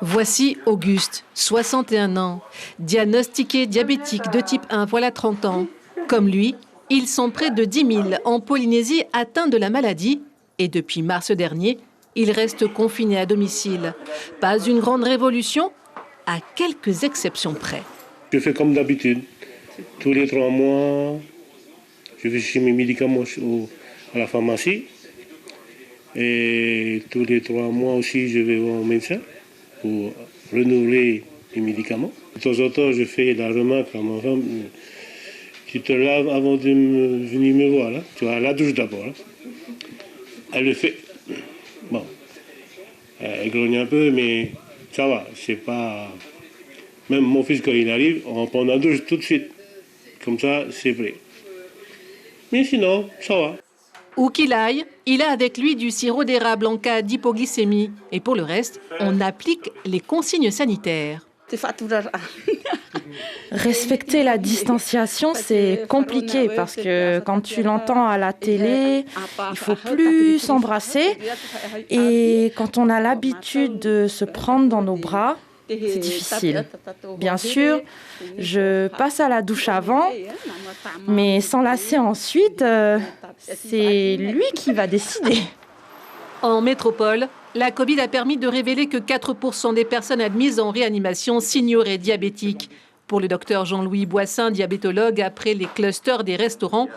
Voici Auguste, 61 ans, diagnostiqué diabétique de type 1, voilà 30 ans. Comme lui, ils sont près de 10 000 en Polynésie atteints de la maladie et depuis mars dernier, ils restent confinés à domicile. Pas une grande révolution, à quelques exceptions près. Je fais comme d'habitude. Tous les 3 mois, je vais chercher mes médicaments à la pharmacie. Et tous les 3 mois aussi, je vais voir un médecin pour renouveler les médicaments. De temps en temps, je fais la remarque à ma femme, tu te laves avant de venir me voir, là. Tu vas à la douche d'abord. Là. Elle le fait. Bon, elle grogne un peu, mais ça va, c'est pas... Même mon fils, quand il arrive, on prend la douche tout de suite. Comme ça, c'est prêt. Mais sinon, ça va. Où qu'il aille, il a avec lui du sirop d'érable en cas d'hypoglycémie. Et pour le reste, on applique les consignes sanitaires. Respecter la distanciation, c'est compliqué parce que quand tu l'entends à la télé, il faut plus s'embrasser. Et quand on a l'habitude de se prendre dans nos bras, c'est difficile. Bien sûr, je passe à la douche avant, mais s'enlacer ensuite, c'est lui qui va décider. En métropole, la Covid a permis de révéler que 4% des personnes admises en réanimation s'ignoraient diabétiques. Pour le docteur Jean-Louis Boissin, diabétologue, après les clusters des restaurants,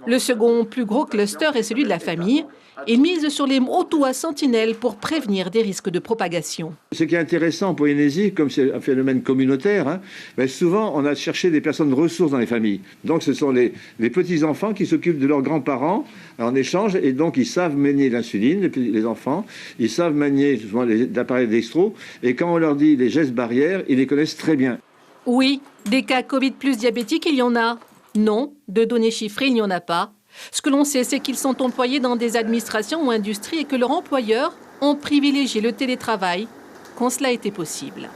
le second plus gros cluster est celui de la famille. Il mise sur les motos à sentinelle pour prévenir des risques de propagation. Ce qui est intéressant en Polynésie, comme c'est un phénomène communautaire, souvent on a cherché des personnes ressources dans les familles. Donc ce sont les petits-enfants qui s'occupent de leurs grands-parents en échange, et donc ils savent manier l'insuline, les enfants, ils savent manier souvent les appareils dextro, et quand on leur dit les gestes barrières, ils les connaissent très bien. Oui, des cas Covid plus diabétiques, il y en a. Non, de données chiffrées, il n'y en a pas. Ce que l'on sait, c'est qu'ils sont employés dans des administrations ou industries et que leurs employeurs ont privilégié le télétravail quand cela était possible.